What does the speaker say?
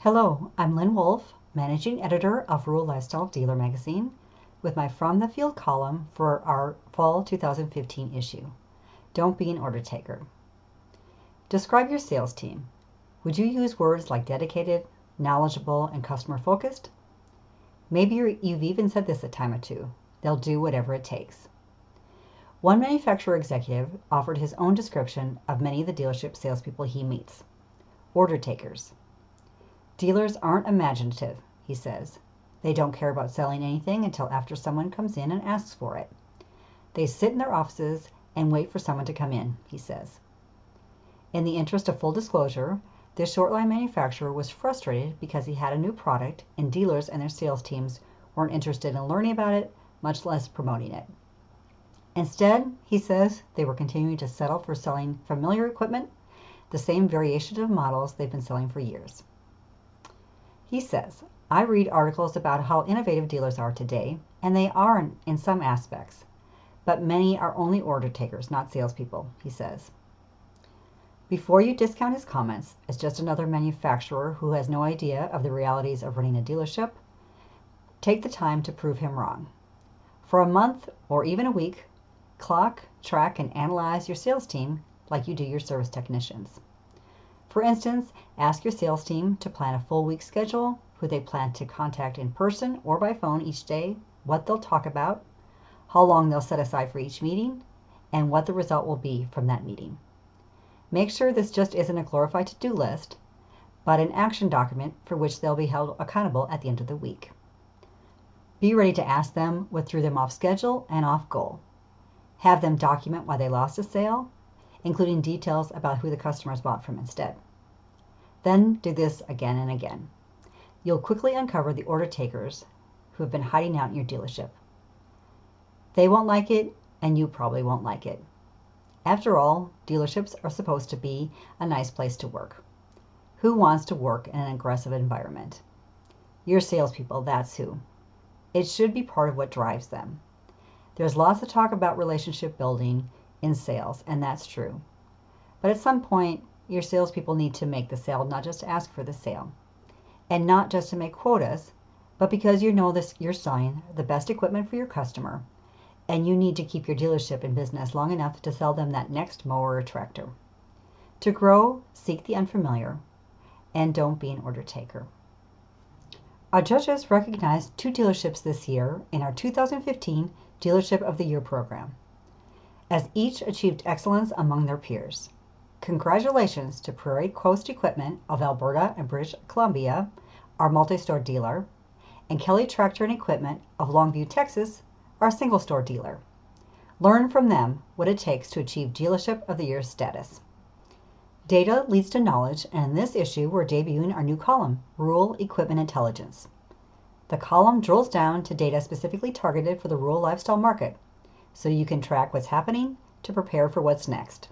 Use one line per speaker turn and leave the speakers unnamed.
Hello, I'm Lynn Wolf, Managing Editor of Rural Lifestyle Dealer Magazine, with my From the Field column for our Fall 2015 issue. Don't be an order taker. Describe your sales team. Would you use words like dedicated, knowledgeable, and customer focused? Maybe you've even said this a time or two. They'll do whatever it takes. One manufacturer executive offered his own description of many of the dealership salespeople he meets. Order takers. Dealers aren't imaginative, he says. They don't care about selling anything until after someone comes in and asks for it. They sit in their offices and wait for someone to come in, he says. In the interest of full disclosure, this short line manufacturer was frustrated because he had a new product and dealers and their sales teams weren't interested in learning about it, much less promoting it. Instead, he says, they were continuing to settle for selling familiar equipment, the same variation of models they've been selling for years. He says, I read articles about how innovative dealers are today, and they are in some aspects, but many are only order takers, not salespeople, he says. Before you discount his comments as just another manufacturer who has no idea of the realities of running a dealership, take the time to prove him wrong. For a month or even a week, clock, track, and analyze your sales team like you do your service technicians. For instance, ask your sales team to plan a full week schedule, who they plan to contact in person or by phone each day, what they'll talk about, how long they'll set aside for each meeting, and what the result will be from that meeting. Make sure this just isn't a glorified to-do list, but an action document for which they'll be held accountable at the end of the week. Be ready to ask them what threw them off schedule and off goal. Have them document why they lost a sale, including details about who the customers bought from instead. Then do this again and again. You'll quickly uncover the order takers who have been hiding out in your dealership. They won't like it, and you probably won't like it. After all, dealerships are supposed to be a nice place to work. Who wants to work in an aggressive environment? Your salespeople, that's who. It should be part of what drives them. There's lots of talk about relationship building in sales, and that's true. But at some point, your salespeople need to make the sale, not just to ask for the sale. And not just to make quotas, but because you know you're selling the best equipment for your customer, and you need to keep your dealership in business long enough to sell them that next mower or tractor. To grow, seek the unfamiliar, and don't be an order taker. Our judges recognized 2 dealerships this year in our 2015 Dealership of the Year program, as each achieved excellence among their peers. Congratulations to Prairie Coast Equipment of Alberta and British Columbia, our multi-store dealer, and Kelly Tractor and Equipment of Longview, Texas, our single-store dealer. Learn from them what it takes to achieve Dealership of the Year status. Data leads to knowledge, and in this issue, we're debuting our new column, Rural Equipment Intelligence. The column drills down to data specifically targeted for the rural lifestyle market, so you can track what's happening to prepare for what's next.